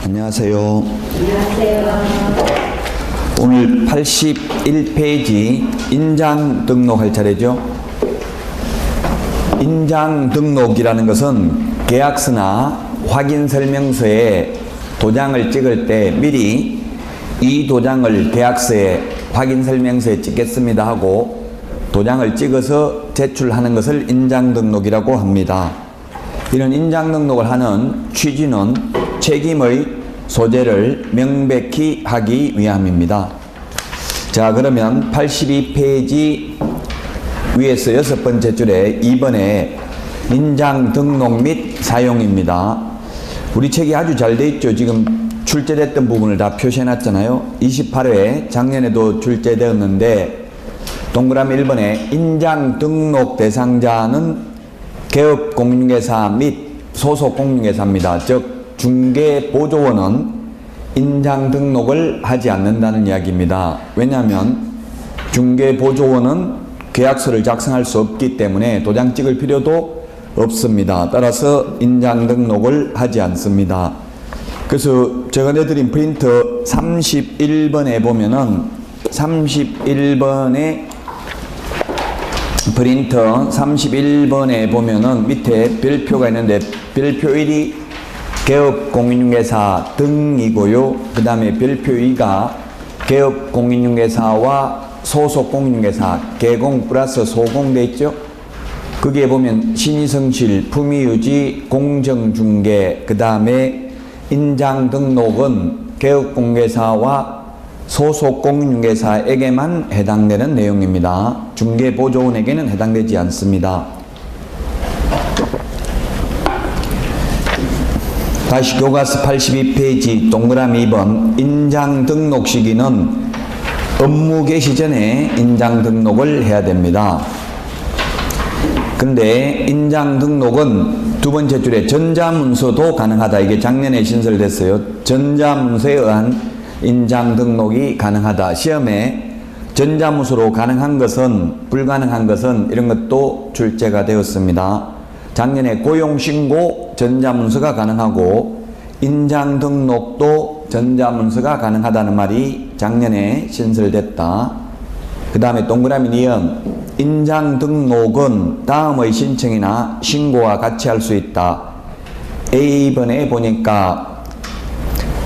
안녕하세요. 안녕하세요. 오늘 81페이지 인장 등록할 차례죠. 인장 등록이라는 것은 계약서나 확인 설명서에 도장을 찍을 때 미리 이 도장을 계약서에 확인 설명서에 찍겠습니다 하고 도장을 찍어서 제출하는 것을 인장 등록이라고 합니다. 이런 인장 등록을 하는 취지는 책임의 소재를 명백히 하기 위함입니다. 자, 그러면 82페이지 위에서 6번째 줄에 2번에 인장 등록 및 사용입니다. 우리 책이 아주 잘 돼 있죠. 지금 출제됐던 부분을 다 표시해 놨잖아요. 28회 작년에도 출제되었는데 동그라미 1번에 인장 등록 대상자는 개업공인중개사 및 소속공인중개사입니다. 즉 중개보조원은 인장 등록을 하지 않는다는 이야기입니다. 왜냐하면 중개보조원은 계약서를 작성할 수 없기 때문에 도장 찍을 필요도 없습니다. 따라서 인장 등록을 하지 않습니다. 그래서 제가 내드린 프린터 31번에 보면은 31번에 프린터 31번에 보면은 밑에 별표가 있는데 별표 1이 개업공인중개사 등이고요. 그 다음에 별표 2가 개업공인중개사와 소속공인중개사 개공 플러스 소공 돼 있죠. 거기에 보면 신의성실, 품위유지, 공정중개, 그 다음에 인장등록은 개업공개사와 소속공인중개사에게만 해당되는 내용입니다. 중개보조원에게는 해당되지 않습니다. 다시 교과서 82페이지 동그라미 2번 인장 등록 시기는 업무 개시 전에 인장 등록을 해야 됩니다. 근데 인장 등록은 두 번째 줄에 전자문서도 가능하다. 이게 작년에 신설됐어요. 전자문서에 의한 인장 등록이 가능하다. 시험에 전자문서로 가능한 것은 불가능한 것은 이런 것도 출제가 되었습니다. 작년에 고용신고 전자문서가 가능하고 인장 등록도 전자문서가 가능하다는 말이 작년에 신설됐다. 그 다음에 동그라미 니은 인장 등록은 다음의 신청이나 신고와 같이 할 수 있다. A번에 보니까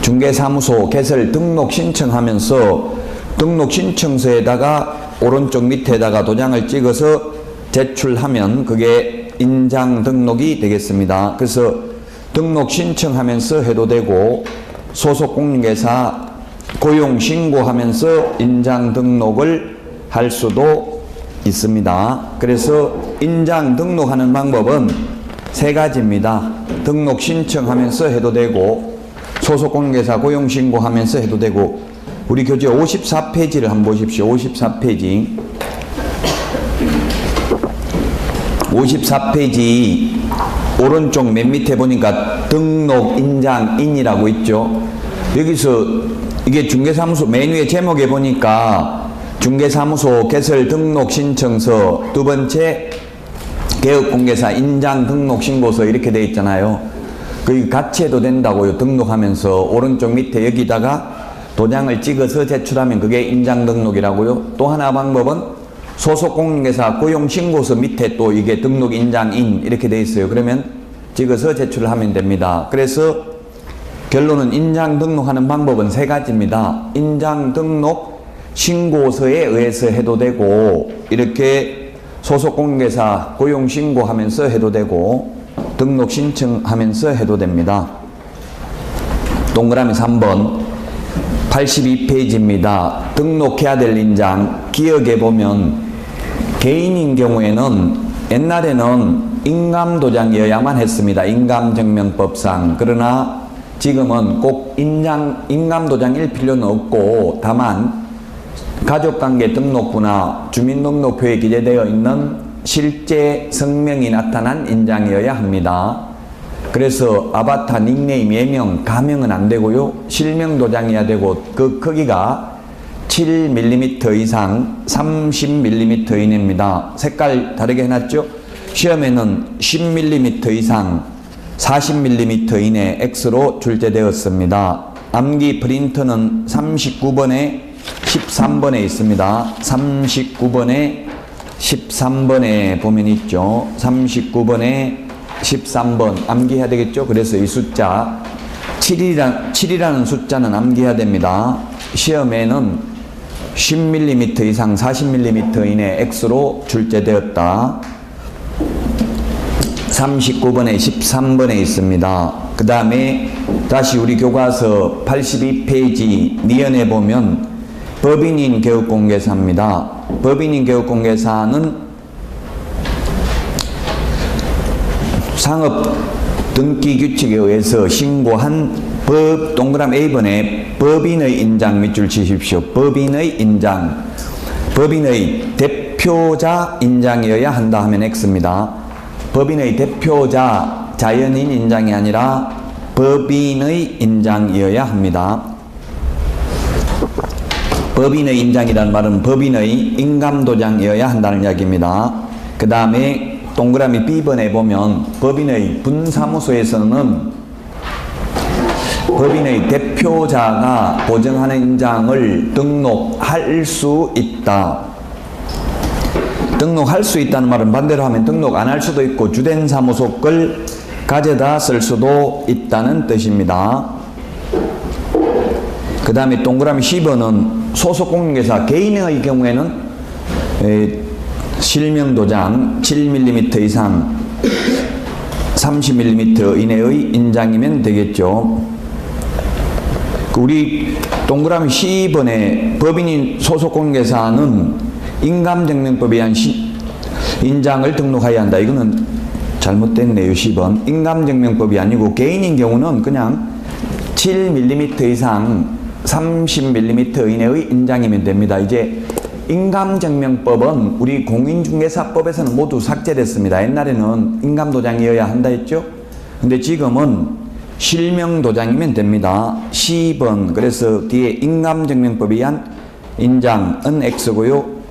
중개사무소 개설 등록 신청하면서 등록 신청서에다가 오른쪽 밑에다가 도장을 찍어서 제출하면 그게 인장 등록이 되겠습니다. 그래서 등록 신청하면서 해도 되고 소속공인중개사 고용 신고하면서 인장 등록을 할 수도 있습니다. 그래서 인장 등록하는 방법은 세 가지입니다. 등록 신청하면서 해도 되고 소속공인중개사 고용 신고하면서 해도 되고 우리 교재 54페이지를 한번 보십시오. 54페이지 54페이지 오른쪽 맨 밑에 보니까 등록 인장인이라고 있죠. 여기서 이게 중개사무소 맨 위에 제목에 보니까 중개사무소 개설 등록 신청서 두 번째 개업공개사 인장 등록 신고서 이렇게 돼 있잖아요. 그 같이 해도 된다고요. 등록하면서 오른쪽 밑에 여기다가 도장을 찍어서 제출하면 그게 인장 등록이라고요. 또 하나 방법은 소속공인중개사 고용신고서 밑에 또 이게 등록 인장인 이렇게 돼 있어요. 그러면 찍어서 제출을 하면 됩니다. 그래서 결론은 인장 등록하는 방법은 세 가지입니다. 인장 등록 신고서에 의해서 해도 되고 이렇게 소속공인중개사 고용신고하면서 해도 되고 등록 신청하면서 해도 됩니다. 동그라미 3번 82페이지입니다. 등록해야 될 인장 기억해 보면 개인인 경우에는 옛날에는 인감도장이어야만 했습니다. 인감증명법상. 그러나 지금은 꼭 인감도장일 필요는 없고 다만 가족관계 등록부나 주민등록표에 기재되어 있는 실제 성명이 나타난 인장이어야 합니다. 그래서 아바타, 닉네임, 예명, 가명은 안 되고요. 실명 도장이어야 되고 그 크기가 7mm 이상 30mm 이내입니다. 색깔 다르게 해놨죠? 시험에는 10mm 이상 40mm 이내 X로 출제되었습니다. 암기 프린터는 39번에 13번에 있습니다. 39번에 13번에 보면 있죠. 39번에 13번 암기해야 되겠죠. 그래서 이 숫자 7이라는 숫자는 암기해야 됩니다. 시험에는 10mm 이상 40mm 이내 X로 출제되었다. 39번에 13번에 있습니다. 그 다음에 다시 우리 교과서 82페이지 니은에 보면 법인인 교육공개사입니다. 법인인 교육공개사는 상업 등기 규칙에 의해서 신고한 동그라미 A번에 법인의 인장 밑줄 치십시오. 법인의 인장. 법인의 대표자 인장이어야 한다 하면 X입니다. 법인의 대표자 자연인 인장이 아니라 법인의 인장이어야 합니다. 법인의 인장이라는 말은 법인의 인감도장이어야 한다는 이야기입니다. 그 다음에 동그라미 B번에 보면 법인의 분사무소에서는 법인의 대표자가 보증하는 인장을 등록할 수 있다. 등록할 수 있다는 말은 반대로 하면 등록 안 할 수도 있고 주된 사무소 걸 가져다 쓸 수도 있다는 뜻입니다. 그 다음에 동그라미 C번은 소속공인중개사 개인의 경우에는 실명도장 7mm 이상 30mm 이내의 인장이면 되겠죠. 우리 동그라미 C번에 법인인 소속공인중개사는 인감증명법에 의한 인장을 등록해야 한다. 이거는 잘못됐네요. 10번. 인감증명법이 아니고 개인인 경우는 그냥 7mm 이상 30mm 이내의 인장이면 됩니다. 이제 인감증명법은 우리 공인중개사법에서는 모두 삭제됐습니다. 옛날에는 인감도장이어야 한다 했죠. 근데 지금은 실명도장이면 됩니다. 10번. 그래서 뒤에 인감증명법에 의한 인장은 X고요.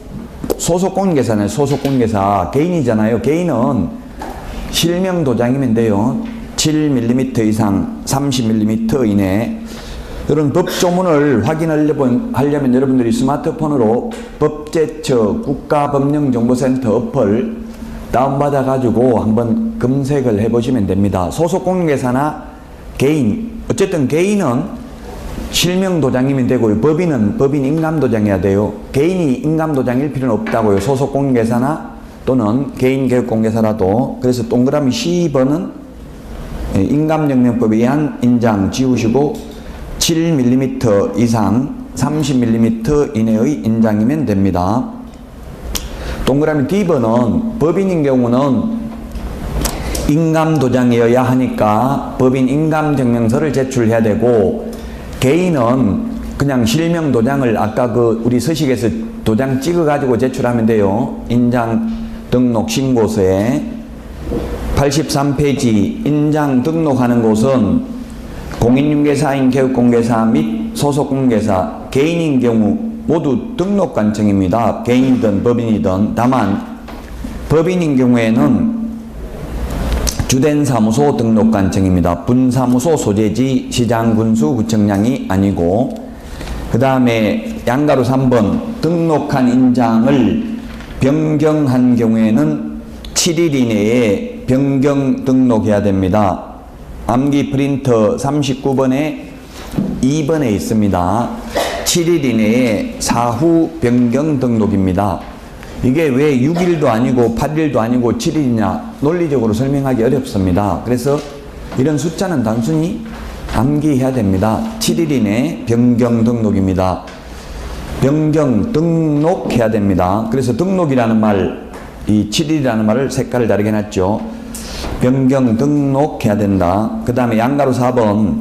소속공인중개사는 소속공인중개사 개인이잖아요. 개인은 실명도장이면 돼요. 7mm 이상 30mm 이내. 이런 법조문을 확인하려면 여러분들이 스마트폰으로 법제처 국가법령정보센터 어플 다운받아 가지고 한번 검색을 해보시면 됩니다. 소속공인중개사나 개인, 어쨌든 개인은 실명도장이면 되고요. 법인은 법인 인감도장이어야 돼요. 개인이 인감도장일 필요는 없다고요. 소속공인중개사나 또는 개인교육공개사라도. 그래서 동그라미 C번은 인감증명법에 의한 인장 지우시고 7mm 이상 30mm 이내의 인장이면 됩니다. 동그라미 D번은 법인인 경우는 인감도장이어야 하니까 법인 인감증명서를 제출해야 되고, 개인은 그냥 실명도장을 아까 우리 서식에서 도장 찍어가지고 제출하면 돼요. 인장 등록 신고서에 83페이지 인장 등록하는 곳은 공인중개사인 교육공개사 및 소속공개사, 개인인 경우 모두 등록관청입니다. 개인이든 법인이든. 다만 법인인 경우에는 주된 사무소 등록관청입니다. 분사무소 소재지 시장 군수 구청장이 아니고. 그 다음에 양가로 3번 등록한 인장을 변경한 경우에는 7일 이내에 변경 등록해야 됩니다. 암기 프린터 39번에 2번에 있습니다. 7일 이내에 사후 변경 등록입니다. 이게 왜 6일도 아니고 8일도 아니고 7일이냐 논리적으로 설명하기 어렵습니다. 그래서 이런 숫자는 단순히 암기해야 됩니다. 7일 이내 변경 등록입니다. 변경 등록해야 됩니다. 그래서 등록이라는 말, 이 7일이라는 말을 색깔을 다르게 해놨죠. 변경 등록해야 된다. 그 다음에 양가로 4번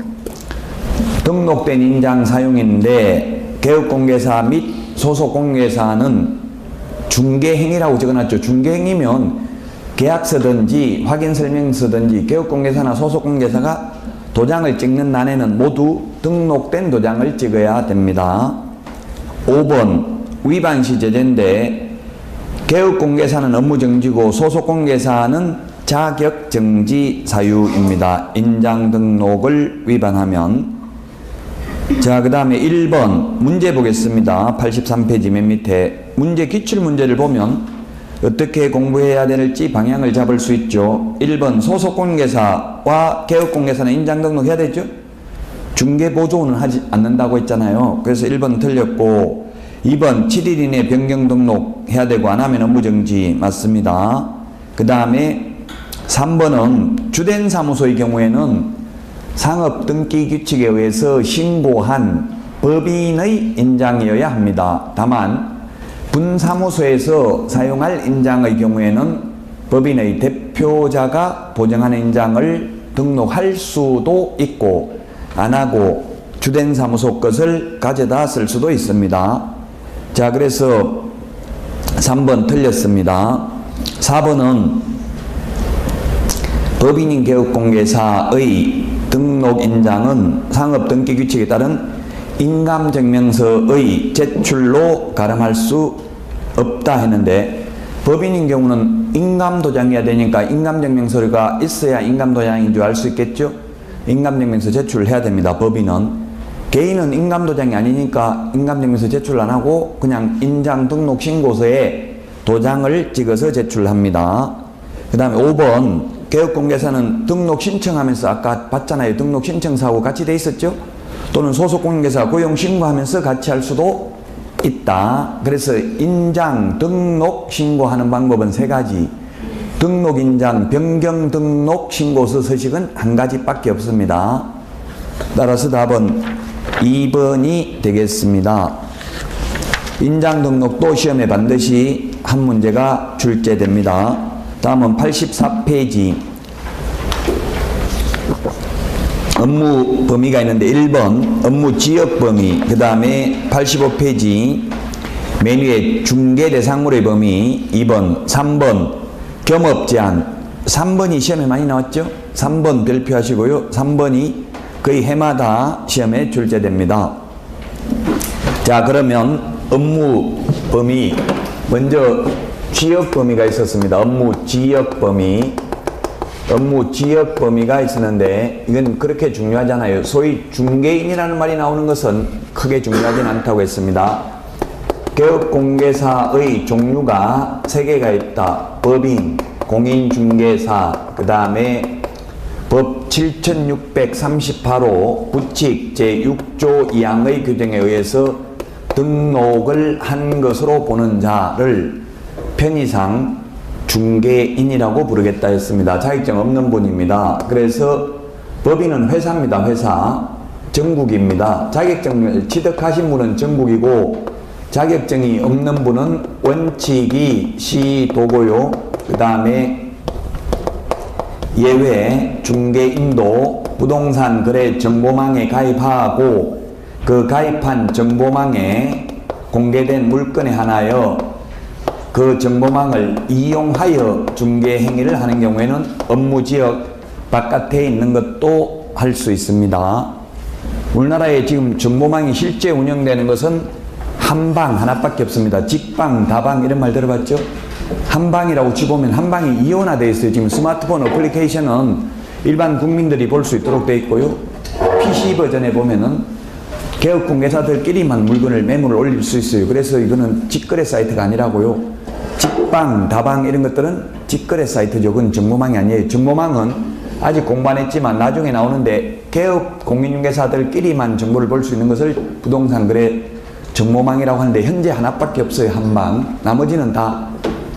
등록된 인장 사용인데 교육공개사 및 소속공개사는 중개행위라고 적어놨죠. 중개행위면 계약서든지 확인설명서든지 교육공개사나 소속공개사가 도장을 찍는 난에는 모두 등록된 도장을 찍어야 됩니다. 5번 위반시 제재인데 교육공개사는 업무정지고 소속공개사는 자격정지 사유입니다. 인장 등록을 위반하면. 자, 그 다음에 1번 문제 보겠습니다. 83페이지 맨 밑에 문제 기출문제를 보면 어떻게 공부해야 될지 방향을 잡을 수 있죠. 1번 소속공개사와 개업공개사는 인장 등록해야 되죠. 중개보조는 하지 않는다고 했잖아요. 그래서 1번 틀렸고, 2번 7일 이내 변경 등록해야 되고 안 하면 업무정지 맞습니다. 그 다음에 3번은 주된 사무소의 경우에는 상업등기규칙에 의해서 신고한 법인의 인장이어야 합니다. 다만 분사무소에서 사용할 인장의 경우에는 법인의 대표자가 보정하는 인장을 등록할 수도 있고 안 하고 주된 사무소 것을 가져다 쓸 수도 있습니다. 자, 그래서 3번 틀렸습니다. 4번은 법인인 개업공개사의 등록인장은 상업등기규칙에 따른 인감증명서의 제출로 가름할 수 없다 했는데, 법인인 경우는 인감도장이어야 되니까 인감증명서가 있어야 인감도장인 줄 알 수 있겠죠? 인감증명서 제출을 해야 됩니다. 법인은. 개인은 인감도장이 아니니까 인감증명서 제출 안 하고 그냥 인장등록신고서에 도장을 찍어서 제출합니다. 그 다음에 5번 개업공개사는 등록 신청하면서 아까 봤잖아요. 등록 신청사하고 같이 돼 있었죠? 또는 소속공개사 고용 신고하면서 같이 할 수도 있다. 그래서 인장 등록 신고하는 방법은 3가지. 등록 인장 변경 등록 신고서 서식은 1가지밖에 없습니다. 따라서 답은 2번이 되겠습니다. 인장 등록도 시험에 반드시 한 문제가 출제됩니다. 다음은 84페이지 업무 범위가 있는데 1번 업무 지역 범위, 그 다음에 85페이지 맨 위에 중개 대상물의 범위 2번, 3번 겸업 제한. 3번이 시험에 많이 나왔죠? 3번 별표하시고요. 3번이 거의 해마다 시험에 출제됩니다. 자, 그러면 업무 범위 먼저 지역 범위가 있었습니다. 업무 지역 범위. 업무 지역 범위가 있었는데 이건 그렇게 중요하잖아요. 소위 중개인이라는 말이 나오는 것은 크게 중요하진 않다고 했습니다. 개업공개사의 종류가 3개가 있다. 법인, 공인중개사, 그 다음에 법 7638호 부칙 제6조 2항의 규정에 의해서 등록을 한 것으로 보는 자를 편의상 중개인이라고 부르겠다 했습니다. 자격증 없는 분입니다. 그래서 법인은 회사입니다. 회사. 전국입니다. 자격증을 취득하신 분은 전국이고 자격증이 없는 분은 원칙이 시도고요. 그 다음에 예외 중개인도 부동산 거래 정보망에 가입하고 그 가입한 정보망에 공개된 물건에 한하여 그 정보망을 이용하여 중개 행위를 하는 경우에는 업무지역 바깥에 있는 것도 할 수 있습니다. 우리나라에 지금 정보망이 실제 운영되는 것은 한방 하나밖에 없습니다. 직방, 다방 이런 말 들어봤죠? 한방이라고 치보면 한방이 이원화되어 있어요. 지금 스마트폰 어플리케이션은 일반 국민들이 볼 수 있도록 되어 있고요. PC 버전에 보면은 개업공개사들끼리만 물건을 매물을 올릴 수 있어요. 그래서 이거는 직거래 사이트가 아니라고요. 직방, 다방 이런 것들은 직거래 사이트죠. 그건 정보망이 아니에요. 정보망은 아직 공부 안 했지만 나중에 나오는데 개업 공인중개사들끼리만 정보를 볼 수 있는 것을 부동산 거래 정보망이라고 하는데 현재 하나밖에 없어요. 한방. 나머지는 다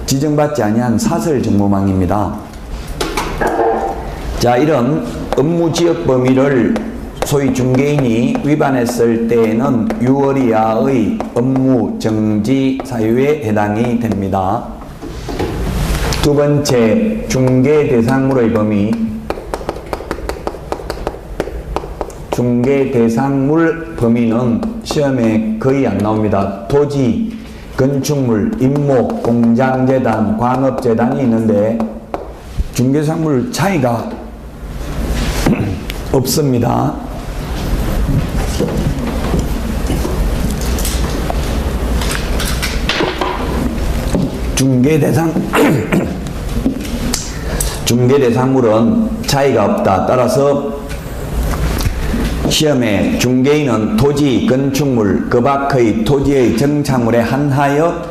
지정받지 아니한 사설 정보망입니다. 자, 이런 업무지역 범위를 소위 중개인이 위반했을 때에는 6월 이하의 업무정지 사유에 해당이 됩니다. 두 번째, 중개 대상물의 범위. 중개 대상물 범위는 시험에 거의 안 나옵니다. 토지, 건축물, 임목, 공장재단, 광업재단이 있는데 중개상물 차이가 없습니다. 중개 대상 중개대상물은 차이가 없다. 따라서 시험에 중개인은 토지, 건축물, 그 밖의 토지의 정착물에 한하여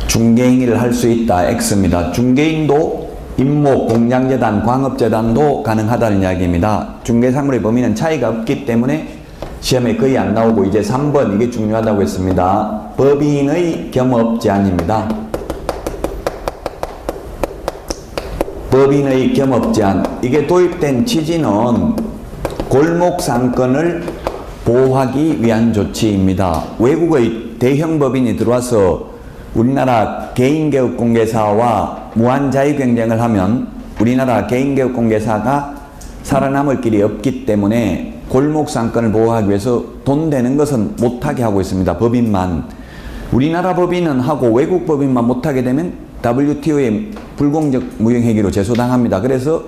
중개행위를 할 수 있다. X입니다. 중개인도 임목, 공장재단, 광업재단도 가능하다는 이야기입니다. 중개상물의 범위는 차이가 없기 때문에 시험에 거의 안 나오고 이제 3번 이게 중요하다고 했습니다. 법인의 겸업 제한입니다. 법인의 겸업 제한. 이게 도입된 취지는 골목 상권을 보호하기 위한 조치입니다. 외국의 대형 법인이 들어와서 우리나라 개인개업공개사와 무한자유경쟁을 하면 우리나라 개인개업공개사가 살아남을 길이 없기 때문에 골목 상권을 보호하기 위해서 돈 되는 것은 못하게 하고 있습니다. 법인만. 우리나라 법인은 하고 외국 법인만 못하게 되면 WTO의 불공정 무형회계로 제소당합니다. 그래서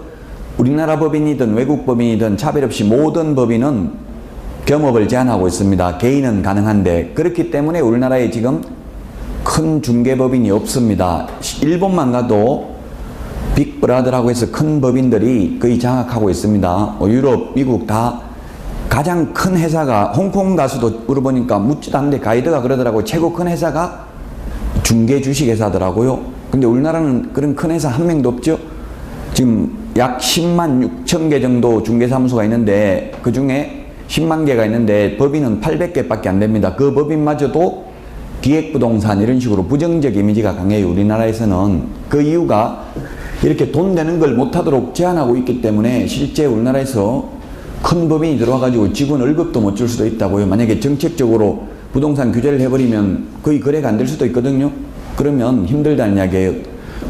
우리나라 법인이든 외국 법인이든 차별 없이 모든 법인은 겸업을 제한하고 있습니다. 개인은 가능한데 그렇기 때문에 우리나라에 지금 큰 중개법인이 없습니다. 일본만 가도 빅브라더라고 해서 큰 법인들이 거의 장악하고 있습니다. 유럽, 미국 다 가장 큰 회사가 홍콩 가서도 물어보니까 묻지도 않는데 가이드가 그러더라고요. 최고 큰 회사가 중개 주식회사더라고요. 근데 우리나라는 그런 큰 회사 한 명도 없죠. 지금 약 10만 6천 개 정도 중개사무소가 있는데 그 중에 10만 개가 있는데 법인은 800개밖에 안 됩니다. 그 법인마저도 기획부동산 이런 식으로 부정적 이미지가 강해요. 우리나라에서는. 그 이유가 이렇게 돈 되는 걸 못하도록 제한하고 있기 때문에 실제 우리나라에서 큰 법인이 들어와가지고 직원 월급도 못 줄 수도 있다고요. 만약에 정책적으로 부동산 규제를 해버리면 거의 거래가 안 될 수도 있거든요. 그러면 힘들다는 이야기예요.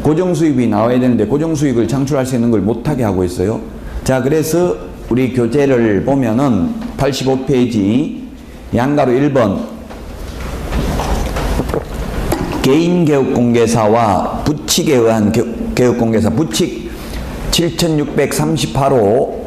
고정수입이 나와야 되는데 고정수익을 창출할 수 있는 걸 못하게 하고 있어요. 자, 그래서 우리 교재를 보면은 85페이지 양가로 1번 개인개업공개사와 부칙에 의한 개업공개사 부칙 7638호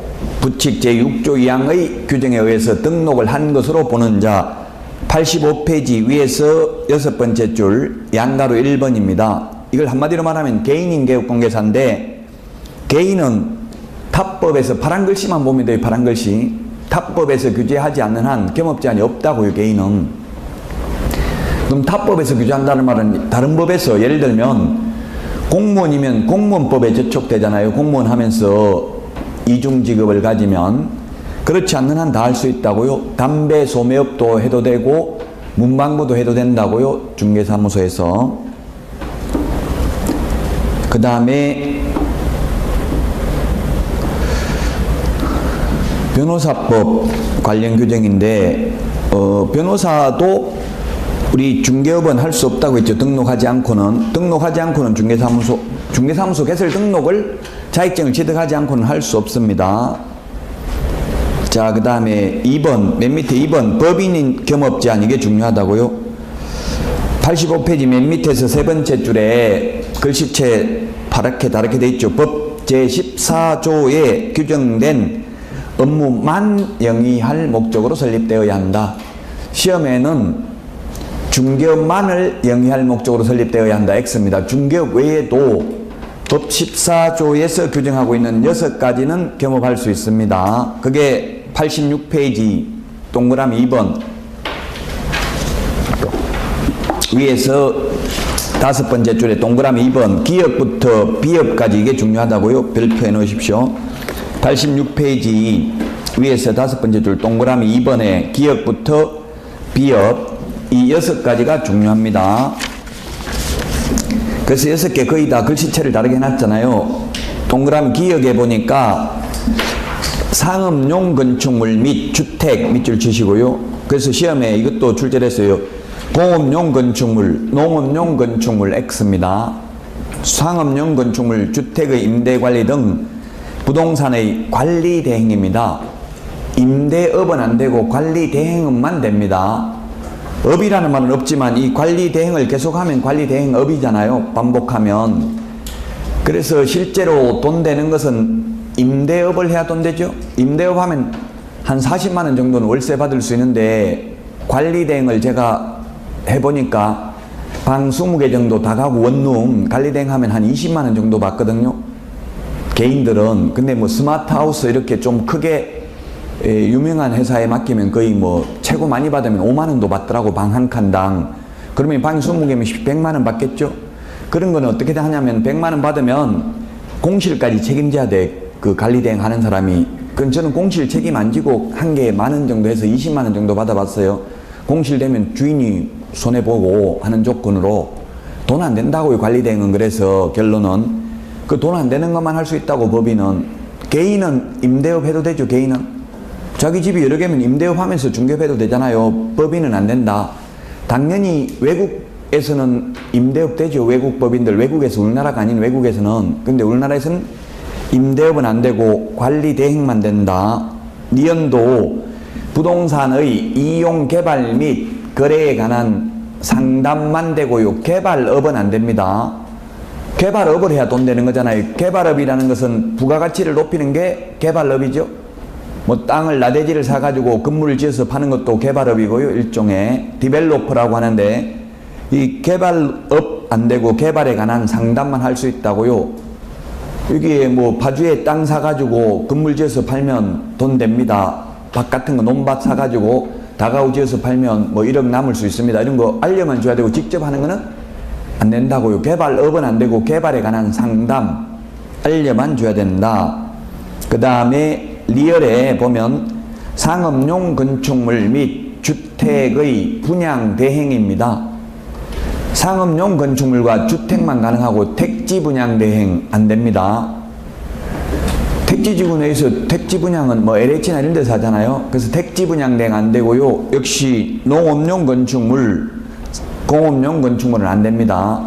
부칙 제6조 2항의 규정에 의해서 등록을 한 것으로 보는 자 85페이지 위에서 6번째 줄 양가로 1번입니다. 이걸 한마디로 말하면 개인인 개업공개사인데 개인은 탑법에서 파란 글씨만 보면 돼요. 파란 글씨. 탑법에서 규제하지 않는 한 겸업제한이 없다고요. 개인은. 그럼 탑법에서 규제한다는 말은 다른 법에서 예를 들면 공무원이면 공무원법에 저촉되잖아요. 공무원 하면서 이중직업을 가지면 그렇지 않는 한 다 할 수 있다고요. 담배 소매업도 해도 되고 문방구도 해도 된다고요. 중개사무소에서. 그 다음에 변호사법 관련 규정인데 변호사도 우리 중개업은 할 수 없다고 했죠. 등록하지 않고는 중개사무소 개설 등록을 자격증을 취득하지 않고는 할 수 없습니다. 자, 그 다음에 2번 맨 밑에 2번 법인인 겸업 제한 이게 중요하다고요. 85페이지 맨 밑에서 세 번째 줄에 글씨체 파랗게 다르게 돼 있죠. 법 제14조에 규정된 업무만 영위할 목적으로 설립되어야 한다. 시험에는 중개업만을 영위할 목적으로 설립되어야 한다. X입니다. 중개업 외에도 법 14조에서 규정하고 있는 6가지는 겸업할 수 있습니다. 그게 86페이지 동그라미 2번 위에서 5번째 줄에 동그라미 2번 기업부터 비업까지 이게 중요하다고요. 별표해 놓으십시오. 86페이지 위에서 5번째 줄 동그라미 2번에 기업부터 비업 이 6가지가 중요합니다. 그래서 6개 거의 다 글씨체를 다르게 해놨잖아요. 동그라미 기역에 보니까 상업용 건축물 및 주택 밑줄 치시고요. 그래서 시험에 이것도 출제됐어요. 공업용 건축물, 농업용 건축물 X입니다. 상업용 건축물, 주택의 임대관리 등 부동산의 관리 대행입니다. 임대업은 안 되고 관리 대행업만 됩니다. 업이라는 말은 없지만 이 관리 대행을 계속하면 관리 대행업이잖아요. 반복하면. 그래서 실제로 돈 되는 것은 임대업을 해야 돈 되죠. 임대업 하면 한 40만 원 정도는 월세 받을 수 있는데 관리 대행을 제가 해보니까 방 20개 정도 다 가고 원룸 관리 대행 하면 한 20만 원 정도 받거든요. 개인들은. 근데 뭐 스마트 하우스 이렇게 좀 크게 유명한 회사에 맡기면 거의 뭐 최고 많이 받으면 5만 원도 받더라고, 방 한 칸당. 그러면 방이 20개면 100만 원 받겠죠? 그런 거는 어떻게 하냐면 100만 원 받으면 공실까지 책임져야 돼. 그 관리대행 하는 사람이. 그럼 저는 공실 책임 안 지고 한 개에 10,000원 정도 해서 20만 원 정도 받아봤어요. 공실되면 주인이 손해보고 하는 조건으로. 돈 안 된다고요, 관리대행은. 그래서 결론은 그 돈 안 되는 것만 할 수 있다고, 법인은. 개인은 임대업 해도 되죠, 개인은. 자기 집이 여러 개면 임대업 하면서 중개업 해도 되잖아요. 법인은 안 된다. 당연히 외국에서는 임대업 되죠, 외국 법인들. 외국에서, 우리나라가 아닌 외국에서는. 근데 우리나라에서는 임대업은 안 되고 관리대행만 된다. 니은도 부동산의 이용 개발 및 거래에 관한 상담만 되고요. 개발업은 안 됩니다. 개발업을 해야 돈 되는 거잖아요. 개발업이라는 것은 부가가치를 높이는 게 개발업이죠. 뭐 땅을 나대지를 사가지고 건물을 지어서 파는 것도 개발업이고요. 일종의 디벨로퍼라고 하는데, 이 개발업 안 되고 개발에 관한 상담만 할 수 있다고요. 여기에 뭐 파주에 땅 사가지고 건물 지어서 팔면 돈 됩니다. 밭 같은 거 논밭 사가지고 다가구 지어서 팔면 뭐 1억 남을 수 있습니다. 이런 거 알려만 줘야 되고 직접 하는 거는 안 된다고요. 개발업은 안 되고 개발에 관한 상담 알려만 줘야 된다. 그 다음에 리얼에 보면 상업용 건축물 및 주택의 분양 대행입니다. 상업용 건축물과 주택만 가능하고 택지 분양 대행 안 됩니다. 택지지구내에서 택지 분양은 뭐 LH나 이런 데서 하잖아요. 그래서 택지 분양 대행 안 되고요. 역시 농업용 건축물, 공업용 건축물은 안 됩니다.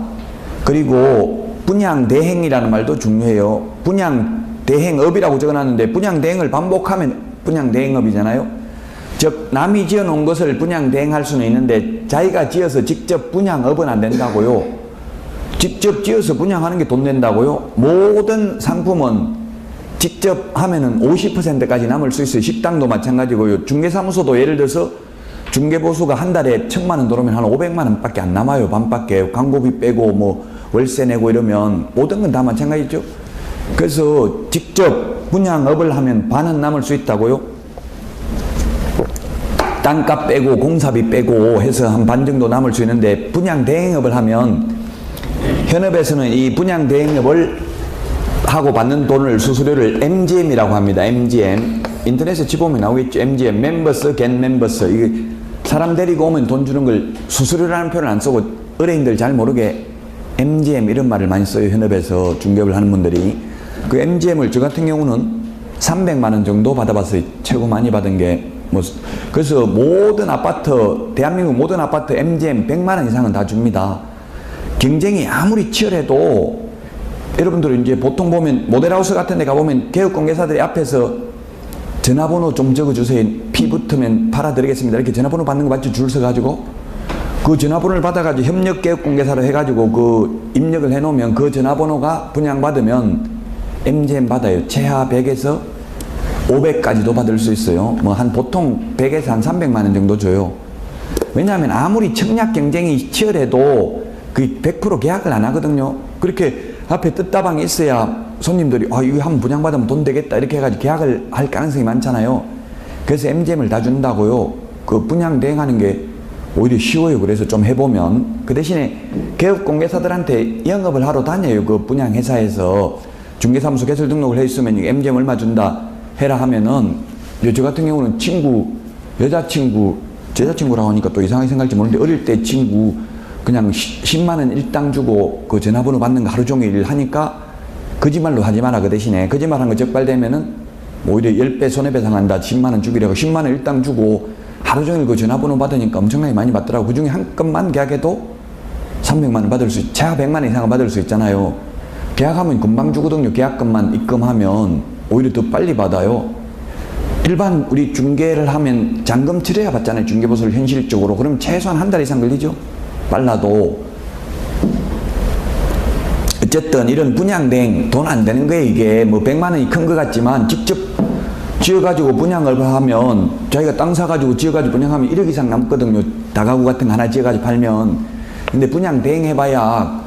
그리고 분양 대행이라는 말도 중요해요. 분양 대행업이라고 적어놨는데 분양 대행을 반복하면 분양 대행업이잖아요. 즉 남이 지어놓은 것을 분양 대행할 수는 있는데 자기가 지어서 직접 분양업은 안 된다고요. 직접 지어서 분양하는 게 돈 된다고요. 모든 상품은 직접 하면은 50%까지 남을 수 있어요. 식당도 마찬가지고요. 중개사무소도 예를 들어서 중개보수가 한 달에 1,000만 원 들어오면 한 500만 원밖에 안 남아요. 반밖에. 광고비 빼고 뭐 월세 내고 이러면 모든 건 다 마찬가지죠. 그래서 직접 분양업을 하면 반은 남을 수 있다고요. 땅값 빼고 공사비 빼고 해서 한 반 정도 남을 수 있는데, 분양 대행업을 하면 현업에서는 이 분양 대행업을 하고 받는 돈을, 수수료를 MGM이라고 합니다. MGM. 인터넷에 치보면 나오겠죠. MGM. 멤버스, 겟 멤버스. 이게 사람 데리고 오면 돈 주는 걸 수수료라는 표현을 안 쓰고 의뢰인들 잘 모르게 MGM 이런 말을 많이 써요. 현업에서 중개업을 하는 분들이. 그 MGM을 저 같은 경우는 300만 원 정도 받아봤어요. 최고 많이 받은 게. 뭐 그래서 모든 아파트, 대한민국 모든 아파트 MGM 100만 원 이상은 다 줍니다. 경쟁이 아무리 치열해도 여러분들 이제 보통 보면 모델하우스 같은 데 가보면 개업공개사들이 앞에서 전화번호 좀 적어주세요. 피 붙으면 팔아드리겠습니다. 이렇게 전화번호 받는 거 맞죠? 줄 서가지고. 그 전화번호를 받아가지고 협력개업공개사로 해가지고 그 입력을 해놓으면 그 전화번호가 분양받으면 MGM 받아요. 최하 100에서 500까지도 받을 수 있어요. 뭐 한 보통 100에서 한 300만 원 정도 줘요. 왜냐하면 아무리 청약 경쟁이 치열해도 그 100% 계약을 안 하거든요. 그렇게 앞에 뜻다방이 있어야 손님들이 이거 한번 분양받으면 돈 되겠다 이렇게 해가지고 계약을 할 가능성이 많잖아요. 그래서 MGM을 다 준다고요. 그 분양 대행하는 게 오히려 쉬워요. 그래서 좀 해보면. 그 대신에 개업공개사들한테 영업을 하러 다녀요. 그 분양회사에서 중개사무소 개설 등록을 해 있으면 MGM 얼마 준다 해라 하면은, 저 같은 경우는 여자친구라고 하니까 또 이상하게 생각할지 모르는데, 어릴 때 친구 그냥 10만 원 일당 주고 그 전화번호 받는 거 하루 종일 하니까 거짓말로 하지 마라. 그 대신에 거짓말한 거 적발되면은 오히려 10배 손해배상한다. 10만 원 주기라고 10만 원 일당 주고 하루 종일 그 전화번호 받으니까 엄청나게 많이 받더라고. 그 중에 한 건만 계약해도 300만 원 받을 수 있, 최하 100만 원 이상은 받을 수 있잖아요. 계약하면 금방 주거든요. 계약금만 입금하면 오히려 더 빨리 받아요. 일반 우리 중개를 하면 잔금 치러야 받잖아요. 중개보수를 현실적으로. 그럼 최소한 한 달 이상 걸리죠. 빨라도. 어쨌든 이런 분양대행 돈 안 되는 거예요. 이게 뭐 100만 원이 큰 것 같지만 직접 지어가지고 분양을 하면, 자기가 땅 사가지고 지어가지고 분양하면 1억 이상 남거든요. 다가구 같은 거 하나 지어가지고 팔면. 근데 분양대행 해봐야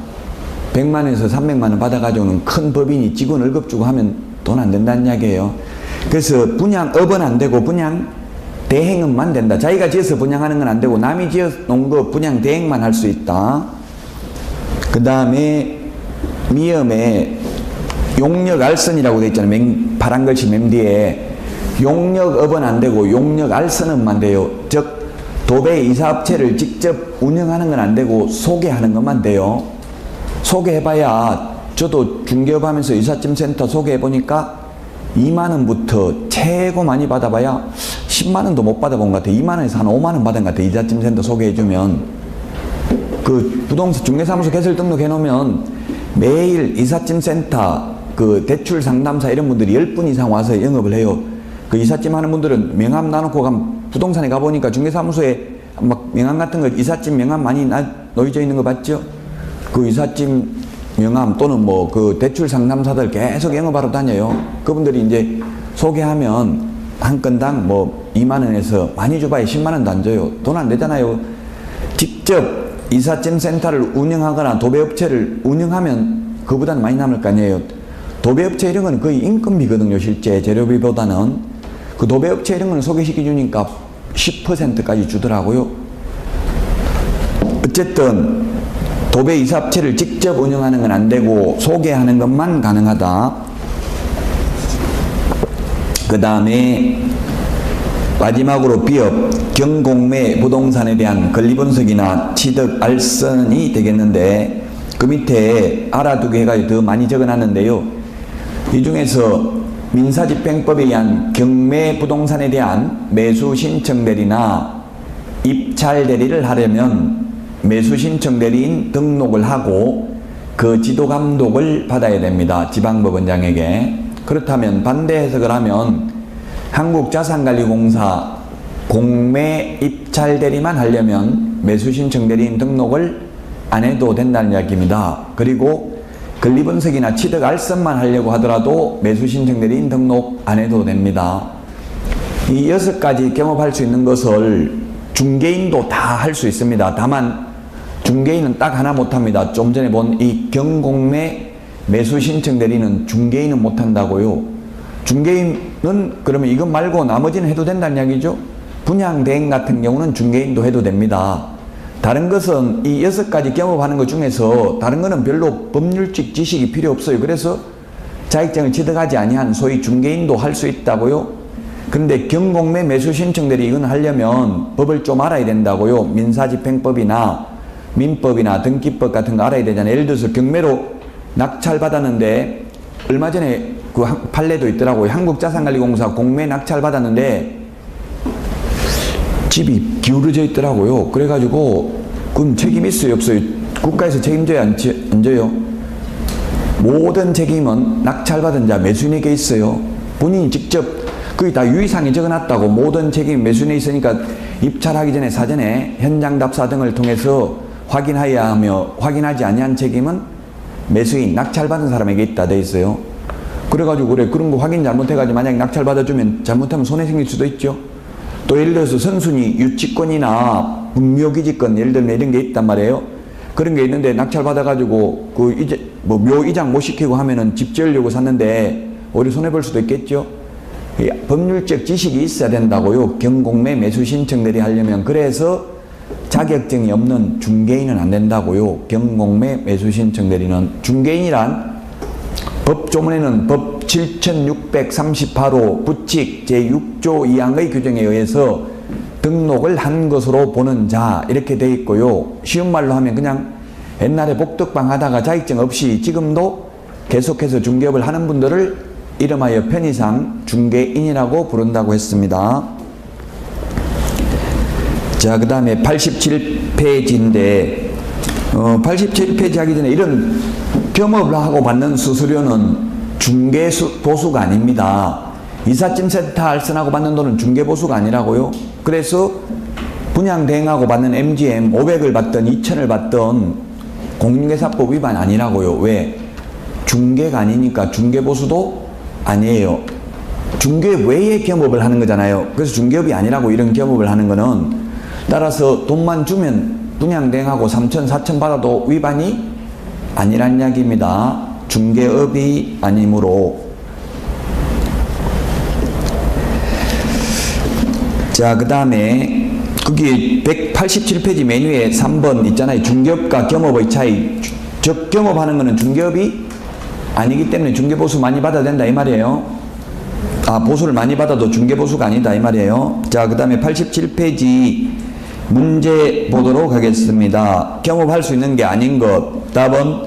100만원에서 300만원 받아가지고는 큰 법인이 직원 월급 주고 하면 돈 안 된다는 이야기예요. 그래서 분양업은 안 되고 분양 대행업만 된다. 자기가 지어서 분양하는 건 안 되고 남이 지어 놓은 거 분양 대행만 할 수 있다. 그 다음에 미음에 용역 알선이라고 돼 있잖아요. 파란 글씨 맨 뒤에. 용역업은 안 되고 용역 알선업만 돼요. 즉 도배 이사업체를 직접 운영하는 건 안 되고 소개하는 것만 돼요. 소개해봐야 저도 중개업 하면서 이삿짐센터 소개해보니까 2만원부터 최고 많이 받아봐야 10만원도 못 받아본 것 같아요. 2만원에서 한 5만원 받은 것 같아요. 이삿짐센터 소개해주면. 그 부동산 중개사무소 개설 등록해놓으면 매일 이삿짐센터 그 대출 상담사 이런 분들이 10분 이상 와서 영업을 해요. 그 이삿짐 하는 분들은 명함 나놓고 가면 부동산에 가보니까 중개사무소에 막 명함 같은 거 이삿짐 명함 많이 놓여져 있는 거 봤죠? 그 이삿짐 명함 또는 뭐 그 대출 상담사들 계속 영업하러 다녀요. 그분들이 이제 소개하면 한 건당 뭐 2만원에서 많이 줘봐야 10만원도 안 줘요. 돈 안 되잖아요. 직접 이삿짐 센터를 운영하거나 도배업체를 운영하면 그보다는 많이 남을 거 아니에요. 도배업체 이런 건 거의 인건비거든요. 실제 재료비보다는. 그 도배업체 이런 건 소개시켜 주니까 10%까지 주더라고요. 어쨌든 도배 이사업체를 직접 운영하는 건 안 되고 소개하는 것만 가능하다. 그 다음에 마지막으로 비업, 경공매 부동산에 대한 권리분석이나 취득 알선이 되겠는데 그 밑에 알아두게 해가지고 더 많이 적어놨는데요. 이 중에서 민사집행법에 의한 경매 부동산에 대한 매수 신청 대리나 입찰 대리를 하려면 매수 신청 대리인 등록을 하고 그 지도 감독을 받아야 됩니다. 지방법원장에게. 그렇다면 반대 해석을 하면 한국자산관리공사 공매 입찰 대리만 하려면 매수 신청 대리인 등록을 안 해도 된다는 이야기입니다. 그리고 권리분석이나 취득 알선만 하려고 하더라도 매수 신청 대리인 등록 안 해도 됩니다. 이 6가지 경험할 수 있는 것을 중개인도 다 할 수 있습니다. 다만 중개인은 딱 하나 못합니다. 좀 전에 본 이 경공매 매수 신청 대리는 중개인은 못한다고요. 중개인은 그러면 이것 말고 나머지는 해도 된다는 이야기죠. 분양 대행 같은 경우는 중개인도 해도 됩니다. 다른 것은 이 6가지 경험하는 것 중에서 다른 거는 별로 법률적 지식이 필요 없어요. 그래서 자격증을 취득하지 아니한 소위 중개인도 할 수 있다고요. 그런데 경공매 매수 신청 대리 이건 하려면 법을 좀 알아야 된다고요. 민사집행법이나 민법이나 등기법 같은 거 알아야 되잖아요. 예를 들어서 경매로 낙찰 받았는데 얼마 전에 그 판례도 있더라고요. 한국자산관리공사 공매 낙찰 받았는데 집이 기울어져 있더라고요. 그래가지고 그럼 책임 있어요 없어요? 국가에서 책임져야 안 져요? 모든 책임은 낙찰받은 자 매수인에게 있어요. 본인이 직접 거기 다 유의사항에 적어놨다고. 모든 책임 매수인에 있으니까 입찰하기 전에 사전에 현장 답사 등을 통해서 확인하여야 하며 확인하지 아니한 책임은 매수인 낙찰받은 사람에게 있다 돼 있어요. 그래가지고 그래 그런 거 확인 잘못해가지고 만약에 낙찰받아주면 잘못하면 손해 생길 수도 있죠. 또 예를 들어서 선순위 유치권이나 분묘기지권 예를 들면 이런 게 있단 말이에요. 그런 게 있는데 낙찰받아가지고 그 이제 뭐 묘 이장 못 시키고 하면은 집 지으려고 샀는데 오히려 손해볼 수도 있겠죠. 법률적 지식이 있어야 된다고요. 경공매 매수 신청 대리 하려면. 그래서 자격증이 없는 중개인은 안 된다고요. 경공매 매수 신청 대리는. 중개인이란 법조문에는 법 7638호 부칙 제6조 2항의 규정에 의해서 등록을 한 것으로 보는 자 이렇게 돼 있고요. 쉬운 말로 하면 그냥 옛날에 복덕방 하다가 자격증 없이 지금도 계속해서 중개업을 하는 분들을 이름하여 편의상 중개인이라고 부른다고 했습니다. 자, 그 다음에 87페이지인데 87페이지 하기 전에 이런 겸업을 하고 받는 수수료는 중개보수가 아닙니다. 이삿짐센터 알선하고 받는 돈은 중개보수가 아니라고요. 그래서 분양대행하고 받는 MGM 500을 받던 2000을 받던 공인중개사법 위반 아니라고요. 왜? 중개가 아니니까 중개보수도 아니에요. 중개업 외에 겸업을 하는 거잖아요. 그래서 중개업이 아니라고 이런 겸업을 하는 거는. 따라서 돈만 주면 분양대행하고 3천 4천 받아도 위반이 아니란 이야기입니다. 중개업이 아니므로. 자, 그 다음에 거기 187페이지 맨 위에 3번 있잖아요. 중개업과 겸업의 차이. 즉 겸업하는 거는 중개업이 아니기 때문에 중개보수 많이 받아야 된다 이 말이에요. 아, 보수를 많이 받아도 중개보수가 아니다 이 말이에요. 자, 그 다음에 87페이지 문제 보도록 하겠습니다. 겸업할 수 있는 게 아닌 것. 답은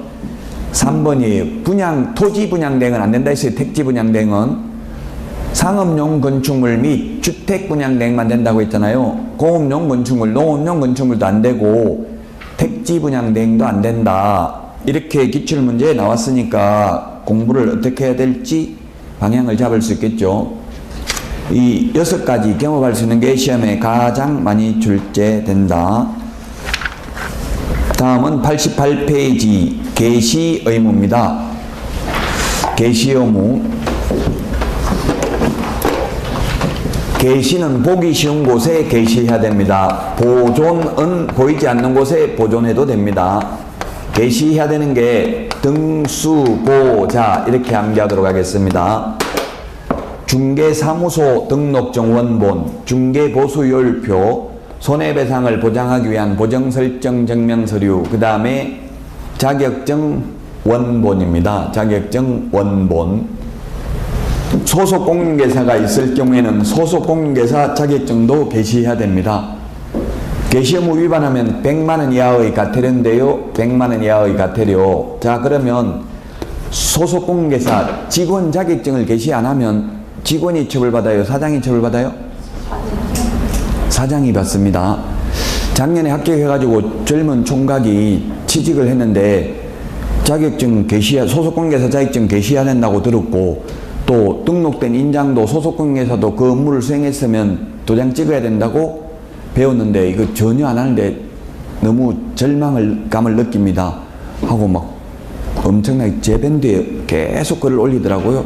3번이에요. 분양, 토지 분양대행은 안 된다 했어요. 택지 분양대행은. 상업용 건축물 및 주택 분양대행만 된다고 했잖아요. 공업용 건축물, 농업용 건축물도 안 되고 택지 분양대행도 안 된다. 이렇게 기출문제에 나왔으니까 공부를 어떻게 해야 될지 방향을 잡을 수 있겠죠. 이 6가지 겸업할 수 있는 게 시험에 가장 많이 출제된다. 다음은 88페이지 개시 의무입니다. 개시 의무. 개시는 보기 쉬운 곳에 개시해야 됩니다. 보존은 보이지 않는 곳에 보존해도 됩니다. 개시해야 되는 게 등수보자 이렇게 암기하도록 하겠습니다. 중개사무소 등록증 원본, 중개보수율표, 손해배상을 보장하기 위한 보정설정 증명서류, 그 다음에 자격증 원본입니다. 자격증 원본. 소속 공인중개사가 있을 경우에는 소속 공인중개사 자격증도 개시해야 됩니다. 개시 의무 위반하면 100만원 이하의 과태료인데요. 100만원 이하의 과태료. 자, 그러면 소속 공인중개사 직원 자격증을 개시 안 하면 직원이 처벌받아요? 사장이 처벌받아요? 사장이 받습니다. 작년에 합격해가지고 젊은 총각이 취직을 했는데 자격증 개시, 소속 공인중개사 자격증 개시해야 된다고 들었고 또 등록된 인장도 소속 공인중개사도 그 업무를 수행했으면 도장 찍어야 된다고 배웠는데 이거 전혀 안 하는데 너무 절망감을 느낍니다. 하고 막 엄청나게 제 밴드에 계속 글을 올리더라고요.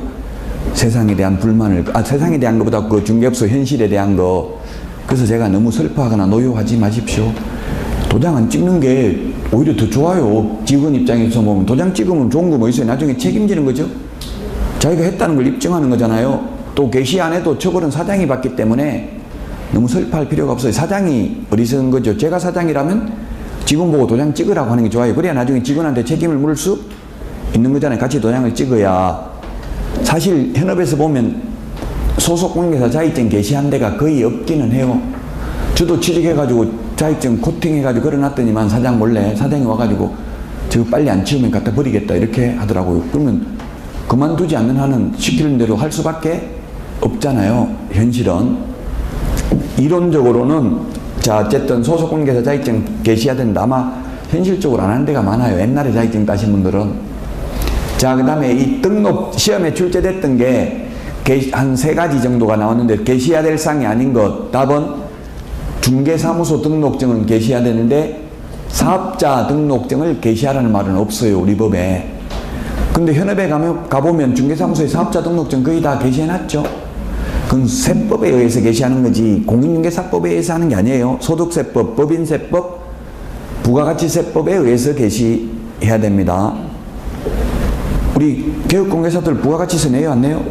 세상에 대한 불만을, 세상에 대한 것보다 그 중개업소 현실에 대한 거. 그래서 제가 너무 슬퍼하거나 노여하지 마십시오. 도장 안 찍는 게 오히려 더 좋아요. 직원 입장에서 보면 도장 찍으면 좋은 거 뭐 있어요? 나중에 책임지는 거죠. 자기가 했다는 걸 입증하는 거잖아요. 또 개시 안 해도 처벌은 사장이 받기 때문에 너무 슬퍼할 필요가 없어요. 사장이 어리석은 거죠. 제가 사장이라면 직원 보고 도장 찍으라고 하는 게 좋아요. 그래야 나중에 직원한테 책임을 물을 수 있는 거잖아요. 같이 도장을 찍어야. 사실 현업에서 보면 소속 공인중개사 자격증 개시한 데가 거의 없기는 해요. 저도 취직해가지고 자격증 코팅해가지고 걸어놨더니만 사장 몰래 사장이 와가지고 저거 빨리 안 치우면 갖다 버리겠다 이렇게 하더라고요. 그러면 그만두지 않는 한은 시키는 대로 할 수밖에 없잖아요. 현실은. 이론적으로는 자 어쨌든 소속 공인중개사 자격증 개시해야 된다. 아마 현실적으로 안 하는 데가 많아요. 옛날에 자격증 따신 분들은. 자, 그 다음에 이 등록 시험에 출제됐던 게 한 3가지 정도가 나왔는데 개시해야 될 사항이 아닌 것. 답은 중개사무소 등록증은 개시해야 되는데 사업자 등록증을 개시하라는 말은 없어요. 우리 법에. 근데 현업에 가보면 중개사무소에 사업자 등록증 거의 다 개시해놨죠. 그건 세법에 의해서 개시하는 거지 공인중개사법에 의해서 하는 게 아니에요. 소득세법, 법인세법, 부가가치세법에 의해서 개시해야 됩니다. 우리 개업공개사들 부가가치세 내요 안 내요?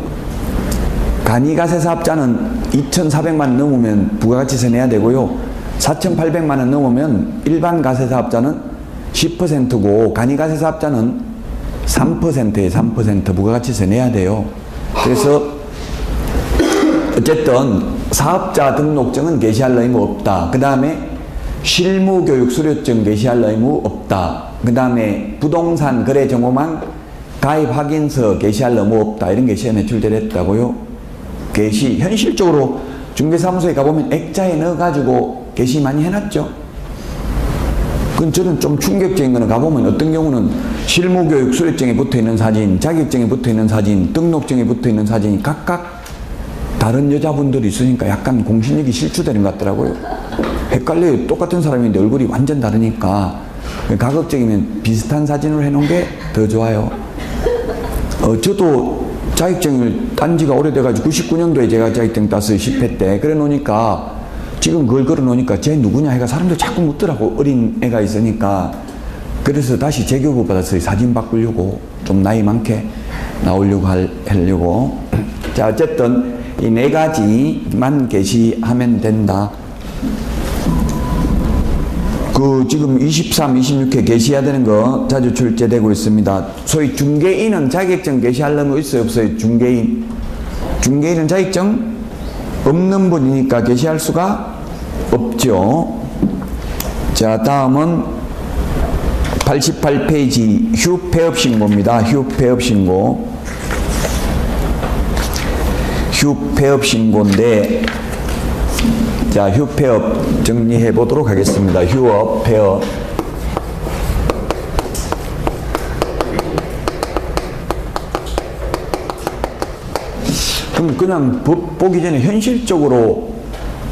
간이가세 사업자는 2,400만 원 넘으면 부가가치세 내야 되고요. 4,800만 원 넘으면 일반 가세 사업자는 10%고 간이가세 사업자는 3%에 3% 부가가치세 내야 돼요. 그래서 어쨌든 사업자 등록증은 개시할 의무 없다. 그 다음에 실무교육 수료증 개시할 의무 없다. 그 다음에 부동산 거래 정보망 가입 확인서 개시할 의무 없다. 이런 게 시험에 출제됐다고요. 개시 현실적으로 중개사무소에 가보면 액자에 넣어가지고 개시 많이 해놨죠. 그건 저는 좀 충격적인 거는 가보면 어떤 경우는 실무교육 수료증에 붙어있는 사진, 자격증에 붙어있는 사진, 등록증에 붙어있는 사진이 각각 다른 여자분들이 있으니까 약간 공신력이 실추되는 것 같더라고요. 헷갈려요. 똑같은 사람인데 얼굴이 완전 다르니까 가급적이면 비슷한 사진으로 해놓은 게 더 좋아요. 저도 자격증을 딴 지가 오래돼가지고 99년도에 제가 자격증 땄어요. 10회 때. 그래 놓으니까 지금 그걸 걸어 놓으니까 쟤 누구냐 해가 사람들 자꾸 묻더라고. 어린 애가 있으니까. 그래서 다시 재교부 받았어요. 사진 바꾸려고. 좀 나이 많게 나오려고 하려고. 자, 어쨌든 이 네 가지만 게시하면 된다. 그 지금 23, 26회 게시해야 되는 거 자주 출제되고 있습니다. 소위 중개인은 자격증 게시하려는 거 있어요, 없어요? 중개인은 자격증 없는 분이니까 게시할 수가 없죠. 자, 다음은 88페이지 휴폐업 신고입니다. 휴폐업 신고. 휴폐업 신고인데, 자, 휴폐업 정리해 보도록 하겠습니다. 휴업, 폐업. 그럼 그냥 법 보기 전에 현실적으로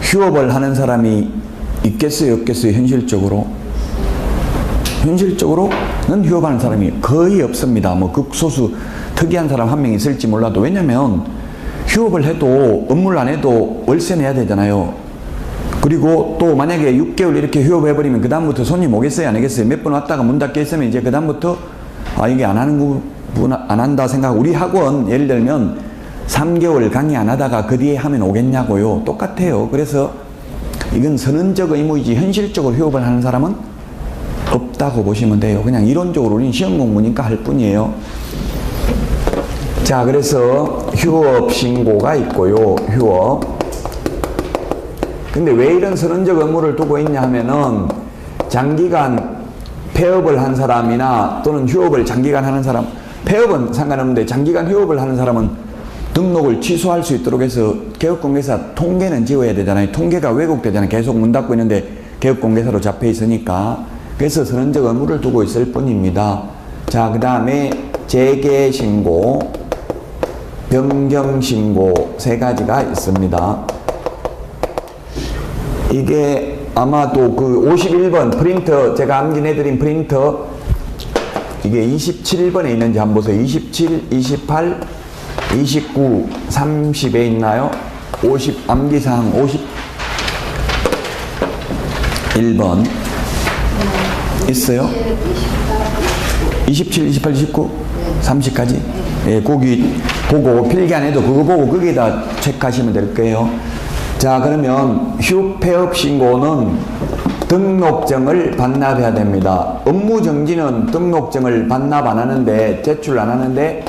휴업을 하는 사람이 있겠어요, 없겠어요? 현실적으로는 휴업하는 사람이 거의 없습니다. 뭐 극소수 특이한 사람 한 명 있을지 몰라도. 왜냐면 휴업을 해도 업무를 안 해도 월세 내야 되잖아요. 그리고 또 만약에 6개월 이렇게 휴업해버리면 그 다음부터 손님 오겠어요, 안 오겠어요? 몇 번 왔다가 문 닫게 있으면 이제 그 다음부터 아, 이게 안 한다 생각. 우리 학원 예를 들면 3개월 강의 안 하다가 그 뒤에 하면 오겠냐고요. 똑같아요. 그래서 이건 선언적 의무이지 현실적으로 휴업을 하는 사람은 없다고 보시면 돼요. 그냥 이론적으로 우리는 시험 공부니까 할 뿐이에요. 자, 그래서 휴업 신고가 있고요. 휴업. 근데 왜 이런 선언적 의무를 두고 있냐 하면은 장기간 폐업을 한 사람이나 또는 휴업을 장기간 하는 사람, 폐업은 상관없는데 장기간 휴업을 하는 사람은 등록을 취소할 수 있도록 해서 개업공개사 통계는 지어야 되잖아요. 통계가 왜곡되잖아요. 계속 문 닫고 있는데 개업공개사로 잡혀 있으니까. 그래서 선언적 의무를 두고 있을 뿐입니다. 자, 그 다음에 재개신고, 변경신고 세 가지가 있습니다. 이게 아마도 그 51번 프린터, 제가 암기해드린 프린터, 이게 27번에 있는지 한번 보세요. 27, 28, 29, 30에 있나요? 50, 암기사항 51번. 있어요? 27, 28, 29, 30까지? 예, 거기 보고, 필기 안 해도 그거 보고 거기다 체크하시면 될 거예요. 자, 그러면 휴폐업 신고는 등록증을 반납해야 됩니다. 업무정지는 등록증을 반납 안 하는데, 제출 안 하는데,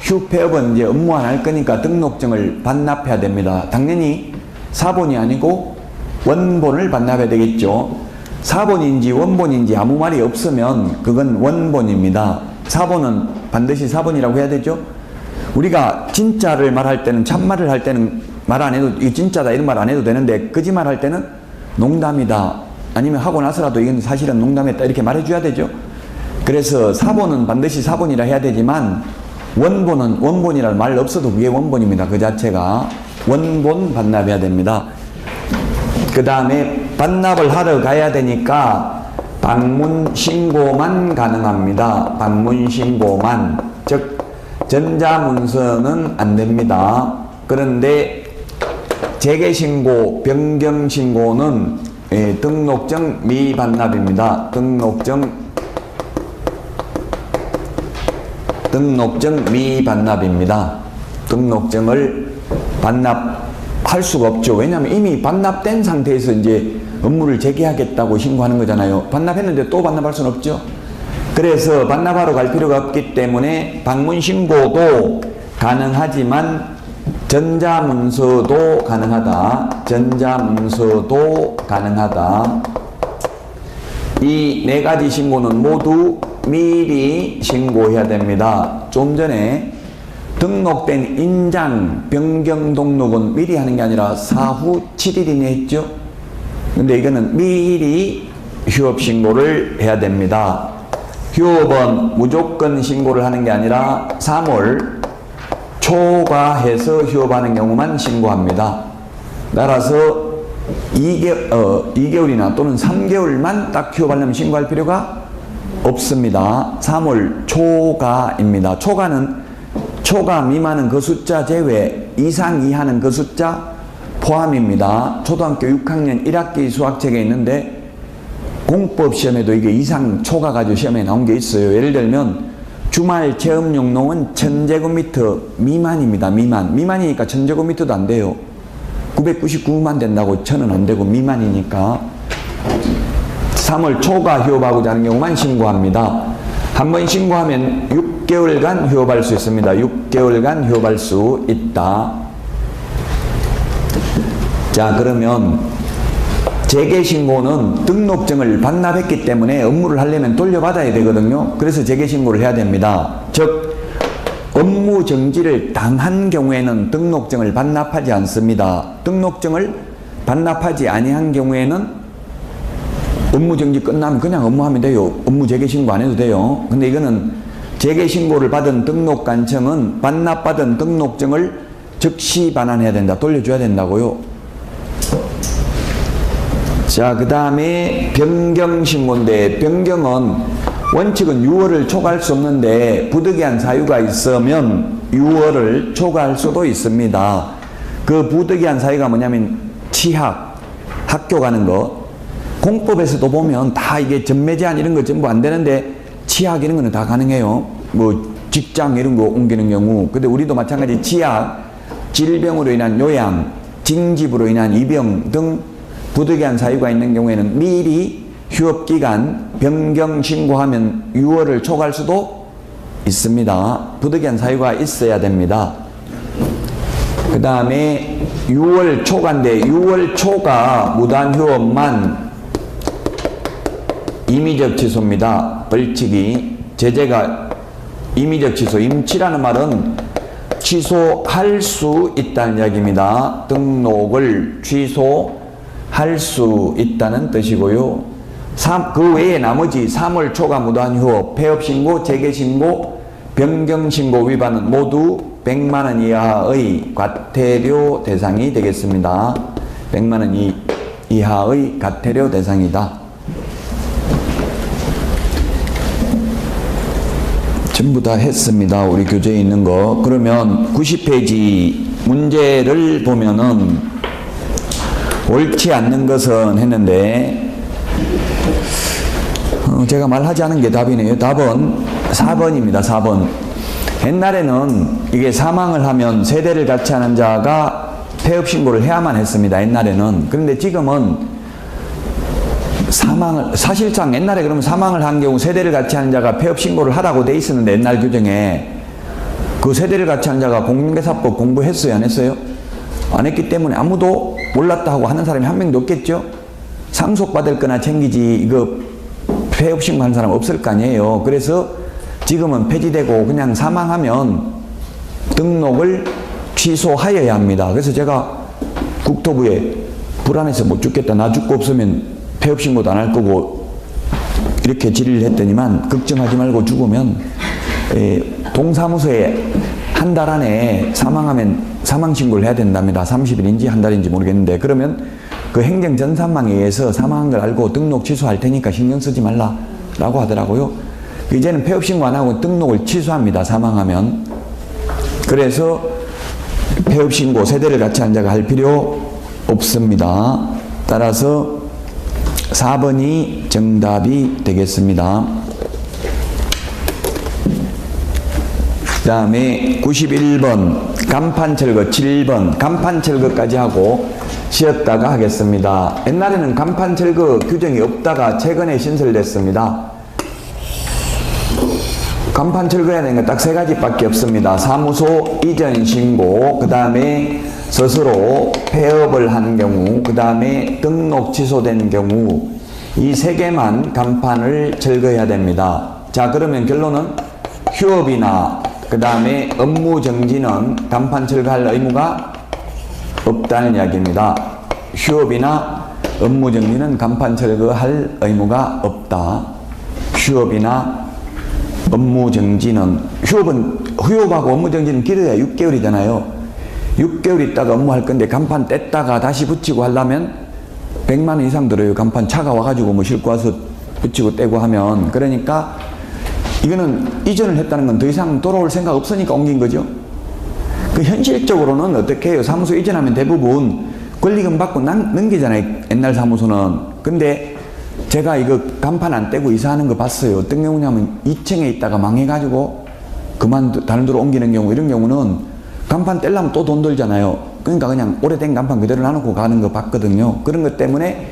휴폐업은 이제 업무 안 할 거니까 등록증을 반납해야 됩니다. 당연히 사본이 아니고 원본을 반납해야 되겠죠. 사본인지 원본인지 아무 말이 없으면 그건 원본입니다. 사본은 반드시 사본이라고 해야 되죠. 우리가 진짜를 말할 때는, 참말을 할 때는 말 안 해도, 이거 진짜다 이런 말 안 해도 되는데, 거짓말 할 때는 농담이다, 아니면 하고 나서라도 이건 사실은 농담했다 이렇게 말해줘야 되죠. 그래서 사본은 반드시 사본이라 해야 되지만 원본은 원본이라는 말 없어도 그게 원본입니다. 그 자체가. 원본 반납해야 됩니다. 그 다음에 반납을 하러 가야 되니까 방문 신고만 가능합니다. 방문 신고만. 즉 전자문서는 안 됩니다. 그런데 재개신고, 변경신고는 등록증 미반납입니다. 등록증 미반납입니다. 등록증을 반납할 수가 없죠. 왜냐하면 이미 반납된 상태에서 이제 업무를 재개하겠다고 신고하는 거잖아요. 반납했는데 또 반납할 수는 없죠. 그래서 반납하러 갈 필요가 없기 때문에 방문 신고도 가능하지만 전자문서도 가능하다. 전자문서도 가능하다. 이 네 가지 신고는 모두 미리 신고해야 됩니다. 좀 전에 등록된 인장, 변경 등록은 미리 하는 게 아니라 사후 7일이네 했죠. 근데 이거는 미리 휴업 신고를 해야 됩니다. 휴업은 무조건 신고를 하는 게 아니라 3월 초과해서 휴업하는 경우만 신고합니다. 따라서 2개월이나 또는 3개월만 딱 휴업하려면 신고할 필요가 없습니다. 3월 초과입니다. 초과 미만은 그 숫자 제외, 이상 이하는 그 숫자 포함입니다. 초등학교 6학년 1학기 수학책에 있는데 공법 시험에도 이게 이상 초과가지고 시험에 나온 게 있어요. 예를 들면 주말 체험 용농은 1000제곱미터 미만입니다. 미만이니까 1000제곱미터도 안 돼요. 999만 된다고 1000은 안 되고 미만이니까 3월 초과 휴업하고자 하는 경우만 신고합니다. 한 번 신고하면 6개월간 휴업할 수 있습니다. 6개월간 휴업할 수 있다. 자, 그러면 재개신고는 등록증을 반납했기 때문에 업무를 하려면 돌려받아야 되거든요. 그래서 재개신고를 해야 됩니다. 즉 업무 정지를 당한 경우에는 등록증을 반납하지 않습니다. 등록증을 반납하지 아니한 경우에는 업무 정지 끝나면 그냥 업무하면 돼요. 업무 재개신고 안 해도 돼요. 근데 이거는 재개신고를 받은 등록관청은 반납받은 등록증을 즉시 반환해야 된다. 돌려줘야 된다고요. 자, 그 다음에 변경신고인데, 변경은 원칙은 6월을 초과할 수 없는데 부득이한 사유가 있으면 6월을 초과할 수도 있습니다. 그 부득이한 사유가 뭐냐면 취학, 학교 가는 거. 공법에서도 보면 다 이게 전매 제한 이런 거 전부 안 되는데 취학 이런 거는 다 가능해요. 뭐 직장 이런 거 옮기는 경우. 근데 우리도 마찬가지 취학, 질병으로 인한 요양, 징집으로 인한 입영 등 부득이한 사유가 있는 경우에는 미리 휴업기간 변경 신고하면 6월을 초과할 수도 있습니다. 부득이한 사유가 있어야 됩니다. 그 다음에 6월 초과인데 6월 초과 무단 휴업만 임의적 취소입니다. 벌칙이 제재가 임의적 취소, 임치라는 말은 취소할 수 있다는 이야기입니다. 등록을 취소할 수 있다는 뜻이고요. 그 외에 나머지 3월 초과 무단 휴업, 폐업신고, 재개신고, 변경신고 위반은 모두 100만원 이하의 과태료 대상이 되겠습니다. 100만원 이하의 과태료 대상이다. 전부 다 했습니다. 우리 교재에 있는 거. 그러면 90페이지 문제를 보면은 옳지 않는 것은 했는데 제가 말하지 않은 게 답이네요. 답은 4번입니다. 4번. 옛날에는 이게 사망을 하면 세대를 같이 하는 자가 폐업신고를 해야만 했습니다. 옛날에는. 그런데 지금은 사실상 옛날에 그러면 사망을 한 경우 세대를 같이 하는 자가 폐업신고를 하라고 돼 있었는데 옛날 규정에 그 세대를 같이 하는 자가 공인중개사법 공부했어요? 안 했어요? 안 했기 때문에 아무도 몰랐다 하고 하는 사람이 한 명도 없겠죠? 상속받을 거나 챙기지 이거 폐업신고 하는 사람 없을 거 아니에요. 그래서 지금은 폐지되고 그냥 사망하면 등록을 취소하여야 합니다. 그래서 제가 국토부에 불안해서 못 죽겠다. 나 죽고 없으면 폐업신고도 안 할 거고 이렇게 질의를 했더니만 걱정하지 말고 죽으면 동사무소에 한 달 안에 사망하면 사망신고를 해야 된답니다. 30일인지 한 달인지 모르겠는데 그러면 그 행정전산망에 의해서 사망한 걸 알고 등록 취소할 테니까 신경 쓰지 말라라고 하더라고요. 이제는 폐업신고 안 하고 등록을 취소합니다. 사망하면. 그래서 폐업신고 세대를 같이 한 자가 할 필요 없습니다. 따라서 4번이 정답이 되겠습니다. 그 다음에 91번 간판 철거 7번 간판 철거까지 하고 쉬었다가 하겠습니다. 옛날에는 간판 철거 규정이 없다가 최근에 신설됐습니다. 간판 철거해야 되는 건 딱 3가지밖에 없습니다. 사무소 이전 신고, 그 다음에 스스로 폐업을 한 경우, 그 다음에 등록 취소된 경우 이 3개만 간판을 철거해야 됩니다. 자, 그러면 결론은 휴업이나 그 다음에 업무 정지는 간판 철거할 의무가 없다는 이야기입니다. 휴업이나 업무 정지는 간판 철거할 의무가 없다. 휴업이나 업무 정지는 휴업하고 업무 정지는 길어야 6개월이잖아요. 6개월 있다가 업무할 건데 간판 뗐다가 다시 붙이고 하려면 100만 원 이상 들어요. 간판 차가 와가지고 뭐 싣고 와서 붙이고 떼고 하면. 그러니까 이거는 이전을 했다는 건 더 이상 돌아올 생각 없으니까 옮긴 거죠. 그 현실적으로는 어떻게 해요? 사무소 이전하면 대부분 권리금 받고 넘기잖아요. 옛날 사무소는. 근데 제가 이거 간판 안 떼고 이사하는 거 봤어요. 어떤 경우냐면 2층에 있다가 망해가지고 다른 데로 옮기는 경우, 이런 경우는 간판 떼려면 또 돈 들잖아요. 그러니까 그냥 오래된 간판 그대로 놔놓고 가는 거 봤거든요. 그런 것 때문에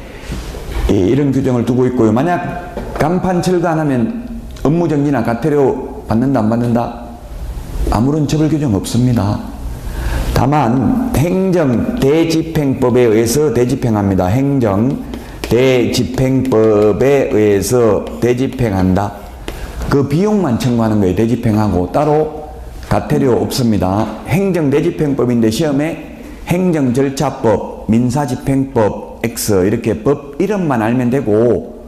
이런 규정을 두고 있고요. 만약 간판 철거 안 하면 업무정지나 과태료 받는다 안 받는다? 아무런 처벌 규정 없습니다. 다만 행정대집행법에 의해서 대집행합니다. 행정대집행법에 의해서 대집행한다. 그 비용만 청구하는 거예요. 대집행하고 따로 과태료 없습니다. 행정대집행법인데 시험에 행정절차법, 민사집행법, X 이렇게 법 이름만 알면 되고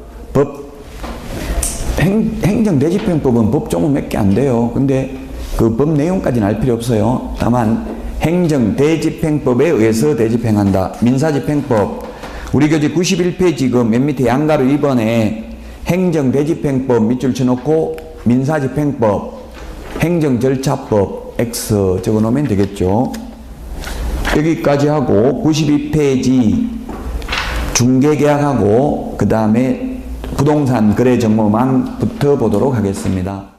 행정대집행법은 법조문 몇 개 안 돼요. 근데 그 법 내용까지는 알 필요 없어요. 다만 행정대집행법에 의해서 대집행한다. 민사집행법 우리 교재 91페이지 그 맨 밑에 양가로 2번에 행정대집행법 밑줄 쳐놓고 민사집행법, 행정절차법 X 적어놓으면 되겠죠. 여기까지 하고 92페이지 중개계약하고 그 다음에 부동산 거래 정보망부터 보도록 하겠습니다.